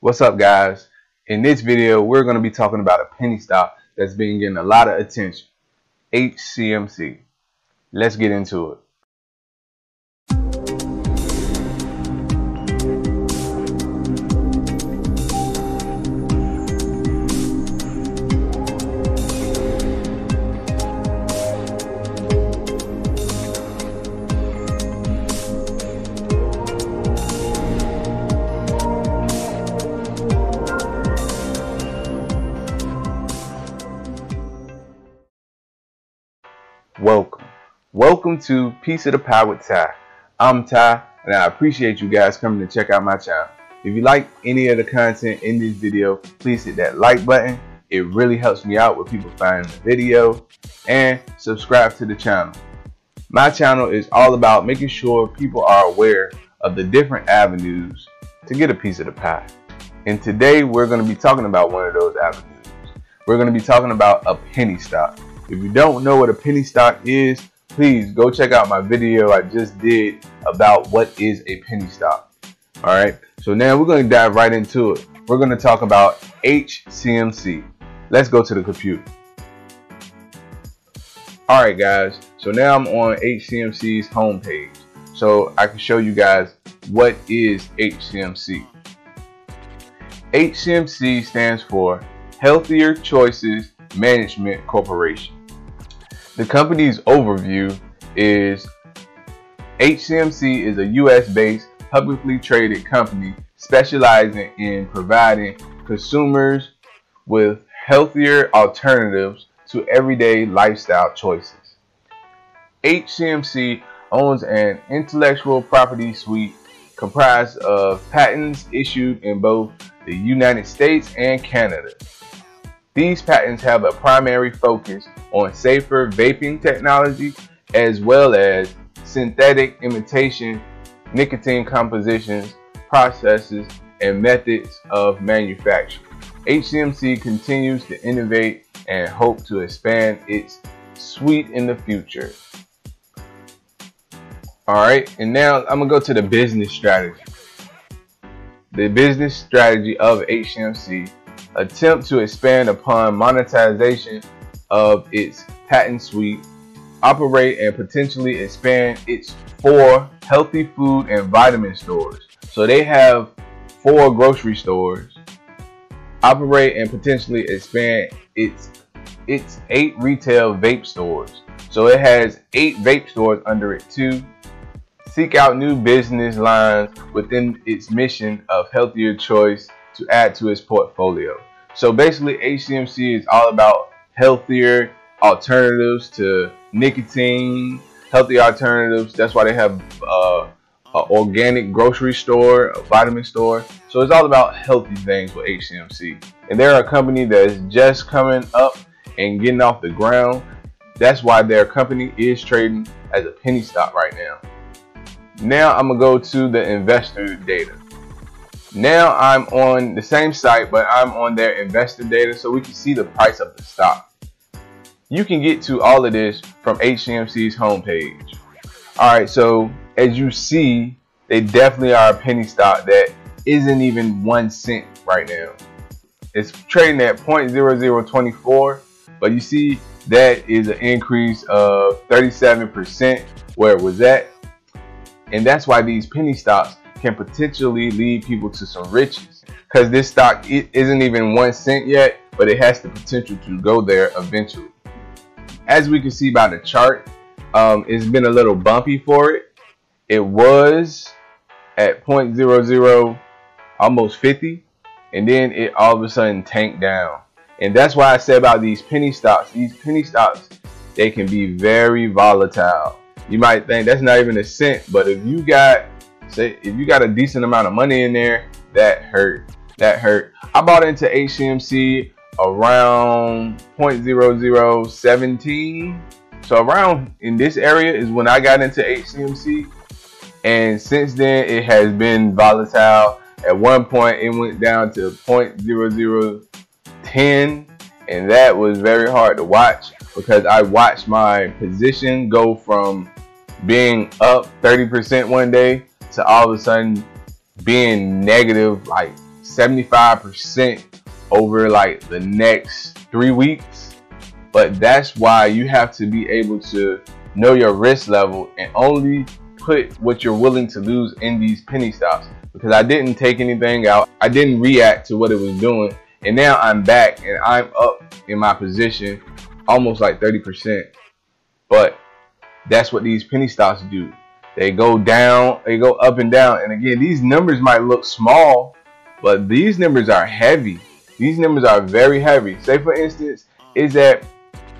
What's up, guys? In this video, we're going to be talking about a penny stock that's been getting a lot of attention, HCMC. Let's get into it. Welcome to Piece of the Pie with Ty. I'm Ty, and I appreciate you guys coming to check out my channel. If you like any of the content in this video, please hit that like button. It really helps me out with people finding the video, and subscribe to the channel. My channel is all about making sure people are aware of the different avenues to get a piece of the pie. And today we're going to be talking about one of those avenues. We're going to be talking about a penny stock. If you don't know what a penny stock is, please go check out my video I just did about what is a penny stock. Alright, so now we're going to dive right into it. We're going to talk about HCMC. Let's go to the computer. Alright guys, so now I'm on HCMC's homepage. So I can show you guys what is HCMC. HCMC stands for Healthier Choices Management Corporation. The company's overview is HCMC is a US-based publicly traded company specializing in providing consumers with healthier alternatives to everyday lifestyle choices. HCMC owns an intellectual property suite comprised of patents issued in both the United States and Canada. These patents have a primary focus on safer vaping technology as well as synthetic imitation, nicotine compositions, processes, and methods of manufacture. HCMC continues to innovate and hope to expand its suite in the future. Alright, and now I'm going to go to the business strategy. The business strategy of HCMC attempt to expand upon monetization of its patent suite, operate and potentially expand its 4 healthy food and vitamin stores. So they have 4 grocery stores, operate and potentially expand its 8 retail vape stores. So it has 8 vape stores under it too. Seek out new business lines within its mission of healthier choice to add to its portfolio. So basically HCMC is all about healthier alternatives to nicotine, healthy alternatives. That's why they have an organic grocery store, a vitamin store. So it's all about healthy things with HCMC. And they're a company that is just coming up and getting off the ground. That's why their company is trading as a penny stock right now. Now I'm going to go to the investor data. Now I'm on the same site, but I'm on their investor data so we can see the price of the stock. You can get to all of this from HCMC's homepage. Alright, so as you see, they definitely are a penny stock that isn't even 1 cent right now. It's trading at 0.0024, but you see that is an increase of 37% where it was at. And that's why these penny stocks can potentially lead people to some riches, because this stock isn't even 1 cent yet, but it has the potential to go there eventually. As we can see by the chart, it's been a little bumpy for it. It was at 0.00 almost 50, and then it all of a sudden tanked down. And that's why I said about these penny stocks, they can be very volatile. You might think that's not even a cent, but if you got a decent amount of money in there, that hurt. I bought into HCMC around 0.0017. So around in this area is when I got into HCMC. And since then it has been volatile. At one point it went down to 0.0010, and that was very hard to watch because I watched my position go from being up 30% one day to all of a sudden being negative like 75% over like the next 3 weeks. But that's why you have to be able to know your risk level and only put what you're willing to lose in these penny stocks. Because I didn't take anything out, I didn't react to what it was doing, and now I'm back and I'm up in my position almost like 30%. But that's what these penny stocks do. They go down, they go up and down. And again, these numbers might look small, but these numbers are heavy. These numbers are very heavy. Say for instance, it's at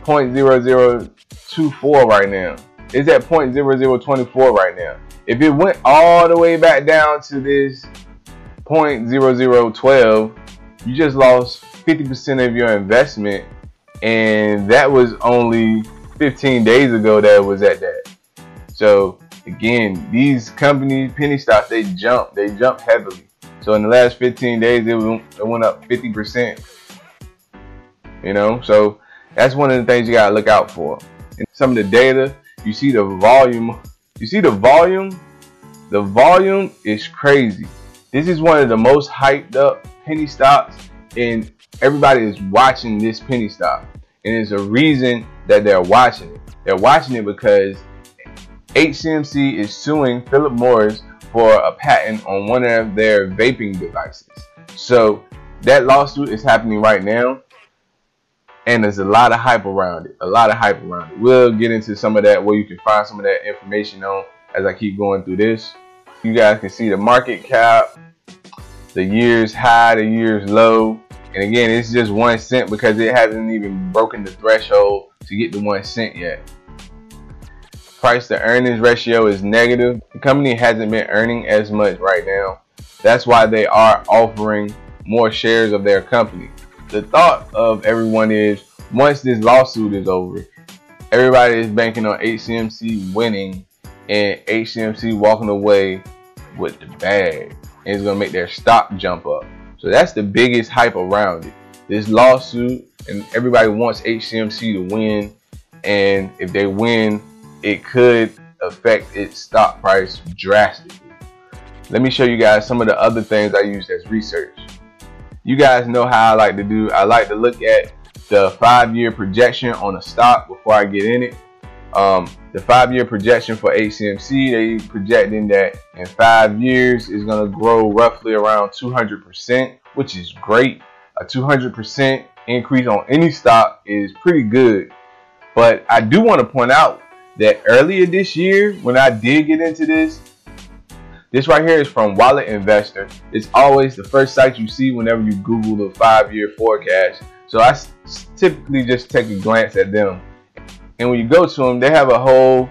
0.0024 right now. It's at 0.0024 right now. If it went all the way back down to this 0.0012, you just lost 50% of your investment, and that was only 15 days ago that it was at that. So again, these companies, penny stocks, they jump heavily. So in the last 15 days, it went up 50%. You know, so that's one of the things you gotta look out for. In some of the data, you see the volume. You see the volume? The volume is crazy. This is one of the most hyped up penny stocks, and everybody is watching this penny stock. And there's a reason that they're watching it. They're watching it because HCMC is suing Philip Morris for a patent on one of their vaping devices. So that lawsuit is happening right now, and there's a lot of hype around it. We'll get into some of that, where you can find some of that information on as I keep going through this. You guys can see the market cap, the year's high, the year's low. And again, it's just 1 cent because it hasn't even broken the threshold to get to 1 cent yet. Price to earnings ratio is negative. The company hasn't been earning as much right now. That's why they are offering more shares of their company. The thought of everyone is, once this lawsuit is over, everybody is banking on HCMC winning and HCMC walking away with the bag, and it's going to make their stock jump up. So that's the biggest hype around it. This lawsuit, and everybody wants HCMC to win, and if they win, it could affect its stock price drastically. Let me show you guys some of the other things I used as research. You guys know how I like to do. I like to look at the 5-year projection on a stock before I get in it. The 5-year projection for HCMC, they projecting that in 5 years is going to grow roughly around 200%, which is great. A 200% increase on any stock is pretty good. But I do want to point out that earlier this year, when I did get into this right here is from Wallet Investor. It's always the first site you see whenever you Google the 5-year forecast. So I typically just take a glance at them. And when you go to them, they have a whole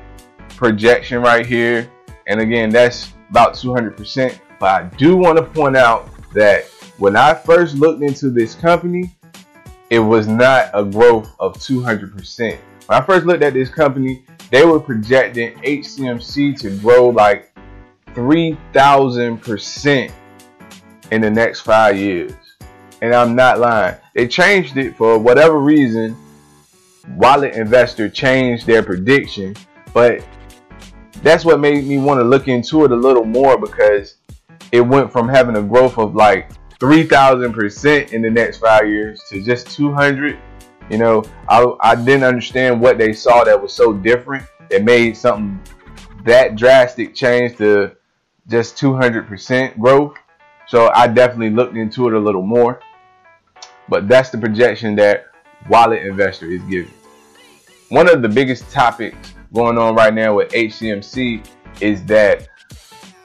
projection right here. And again, that's about 200%. But I do want to point out that when I first looked into this company, it was not a growth of 200%. When I first looked at this company, they were projecting HCMC to grow like 3,000% in the next 5 years. And I'm not lying. They changed it for whatever reason. Wallet Investor changed their prediction, but that's what made me want to look into it a little more, because it went from having a growth of like 3,000% in the next 5 years to just 200. You know, I didn't understand what they saw that was so different that made something that drastic change to just 200% growth. So I definitely looked into it a little more, but that's the projection that Wallet Investor is giving. One of the biggest topics going on right now with HCMC is that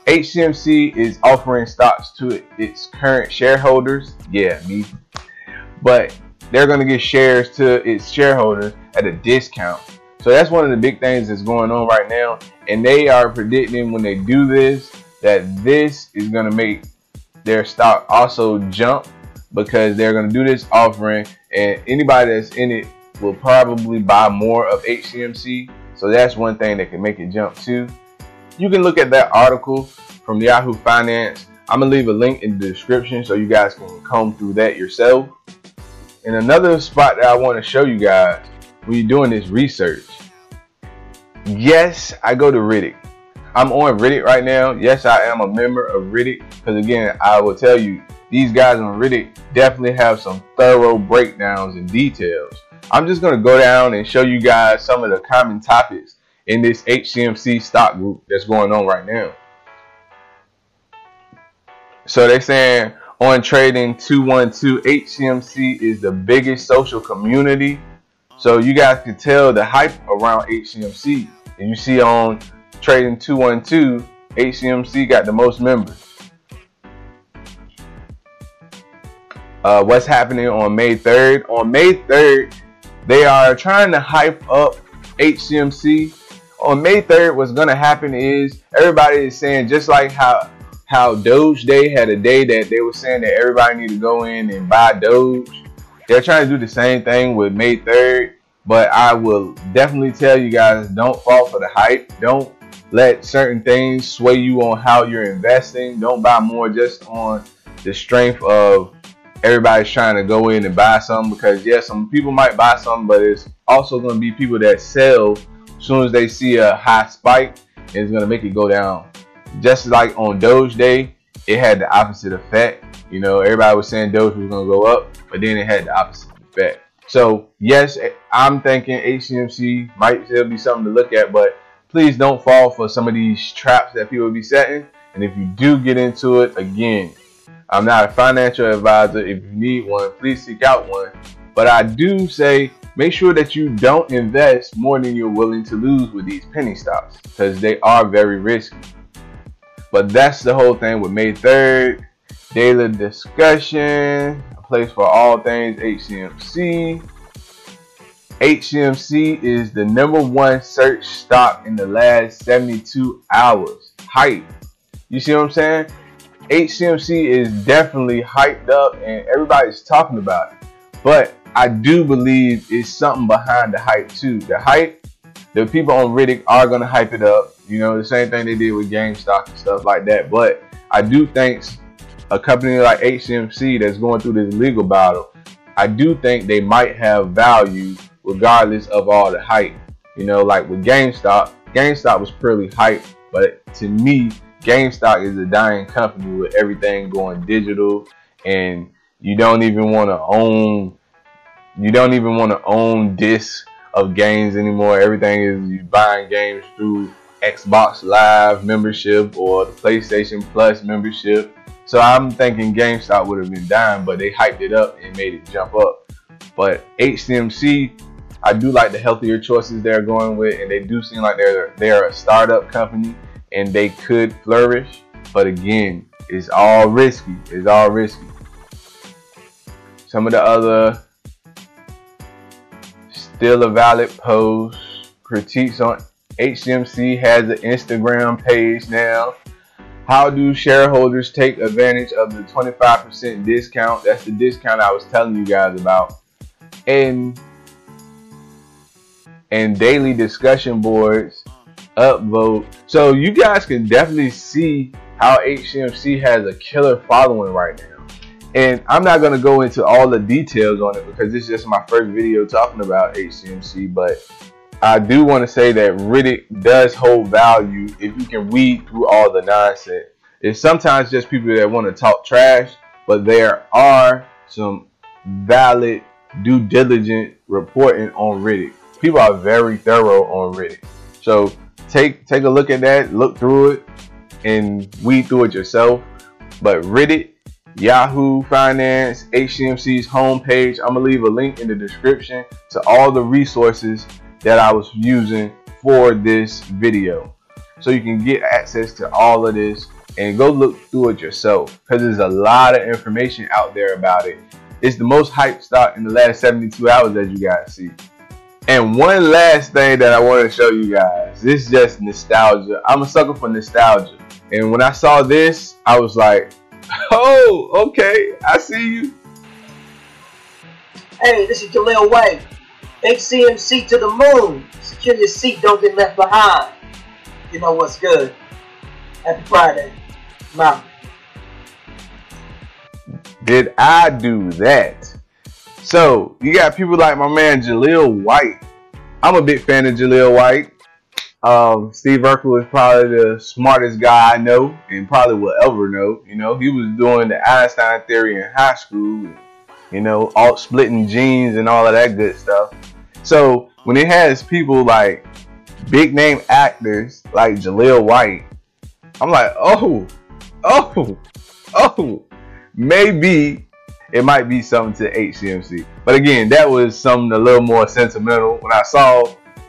HCMC is offering stocks to its current shareholders. Yeah, me. But they're going to give shares to its shareholders at a discount. So that's one of the big things that's going on right now. And they are predicting when they do this, that this is going to make their stock also jump, because they're going to do this offering, and anybody that's in it will probably buy more of HCMC. So that's one thing that can make it jump too. You can look at that article from Yahoo Finance. I'm going to leave a link in the description so you guys can comb through that yourself. And another spot that I want to show you guys when you're doing this research. Yes, I go to Reddit. I'm on Reddit right now. Yes, I am a member of Reddit, because again, I will tell you, these guys on Reddit definitely have some thorough breakdowns and details. I'm just going to go down and show you guys some of the common topics in this HCMC stock group that's going on right now. So they're saying on Trading 212, HCMC is the biggest social community. So you guys can tell the hype around HCMC. And you see on Trading 212, HCMC got the most members. What's happening on May 3rd? On May 3rd, they are trying to hype up HCMC. On May 3rd, what's going to happen is everybody is saying, just like how Doge Day had a day that they were saying that everybody need to go in and buy Doge. They're trying to do the same thing with May 3rd. But I will definitely tell you guys, don't fall for the hype. Don't let certain things sway you on how you're investing. Don't buy more just on the strength of everybody's trying to go in and buy something, because yes, some people might buy something, but it's also going to be people that sell as soon as they see a high spike, and it's going to make it go down. Just like on Doge Day, it had the opposite effect. You know, everybody was saying Doge was going to go up, but then it had the opposite effect. So yes, I'm thinking HCMC might still be something to look at, but please don't fall for some of these traps that people be setting. And if you do get into it, again, I'm not a financial advisor. If you need one, please seek out one. But I do say make sure that you don't invest more than you're willing to lose with these penny stocks, because they are very risky. But that's the whole thing with May 3rd. Daily discussion, a place for all things HCMC. HCMC is the #1 search stock in the last 72 hours. Hype. You see what I'm saying? HCMC is definitely hyped up and everybody's talking about it. But I do believe it's something behind the hype too. The hype, the people on Reddit are going to hype it up. You know, the same thing they did with GameStop and stuff like that. But I do think a company like HCMC that's going through this legal battle, I do think they might have value regardless of all the hype. You know, like with GameStop was purely hype. But to me, GameStop is a dying company with everything going digital, and you don't even want to own discs of games anymore. Everything is you buying games through Xbox Live membership or the PlayStation Plus membership. So I'm thinking GameStop would have been dying, but they hyped it up and made it jump up. But HCMC, I do like the healthier choices they're going with, and they do seem like they're a startup company and they could flourish. But again, it's all risky. It's all risky. Some of the other still a valid post critiques on HCMC has an Instagram page now. How do shareholders take advantage of the 25% discount? That's the discount I was telling you guys about. And daily discussion boards, upvote. So you guys can definitely see how HCMC has a killer following right now. And I'm not going to go into all the details on it because this is just my first video talking about HCMC, but I do want to say that Reddit does hold value if you can weed through all the nonsense. It's sometimes just people that want to talk trash, but there are some valid due diligent reporting on Reddit. People are very thorough on Reddit. So take a look at that, look through it, and weed through it yourself. But Reddit, Yahoo Finance, HCMC's homepage, I'm going to leave a link in the description to all the resources that I was using for this video. So you can get access to all of this and go look through it yourself, because there's a lot of information out there about it. It's the most hyped stock in the last 72 hours, as you guys see. And one last thing that I want to show you guys. This is just nostalgia. I'm a sucker for nostalgia. And when I saw this, I was like, oh, okay, I see you. Hey, this is Jaleel White. HCMC to the moon. Secure your seat, don't get left behind. You know what's good. Happy Friday. I'm out. Did I do that? So, you got people like my man Jaleel White. I'm a big fan of Jaleel White. Steve Urkel is probably the smartest guy I know and probably will ever know. You know, he was doing the Einstein theory in high school, you know, all splitting genes and all of that good stuff. So when it has people like big name actors like Jaleel White, I'm like, oh, maybe it might be something to HCMC. But again, that was something a little more sentimental. When I saw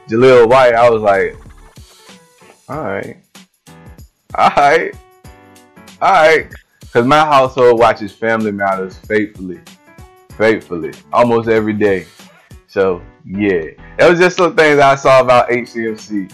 Jaleel White, I was like, all right. Because my household watches Family Matters faithfully, almost every day. So yeah, that was just some things I saw about HCMC.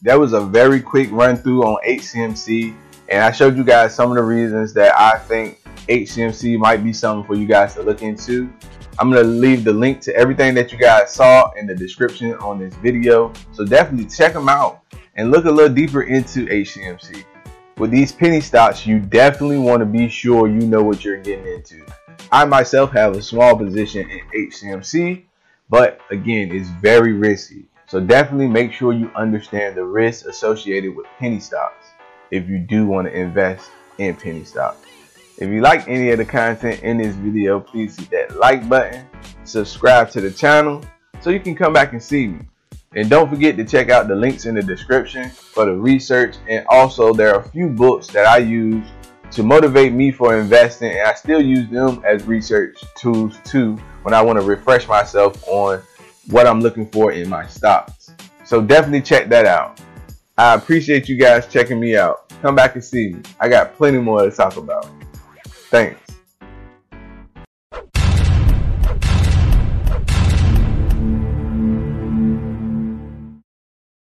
That was a very quick run through on HCMC, and I showed you guys some of the reasons that I think HCMC might be something for you guys to look into. I'm going to leave the link to everything that you guys saw in the description on this video. So definitely check them out and look a little deeper into HCMC. With these penny stocks, you definitely want to be sure you know what you're getting into. I myself have a small position in HCMC, but again, it's very risky. So definitely make sure you understand the risks associated with penny stocks if you do want to invest in penny stocks. If you like any of the content in this video, please hit that like button, subscribe to the channel so you can come back and see me. And don't forget to check out the links in the description for the research, and also there are a few books that I use to motivate me for investing, and I still use them as research tools too when I want to refresh myself on what I'm looking for in my stocks. So definitely check that out. I appreciate you guys checking me out. Come back and see me. I got plenty more to talk about. Thanks.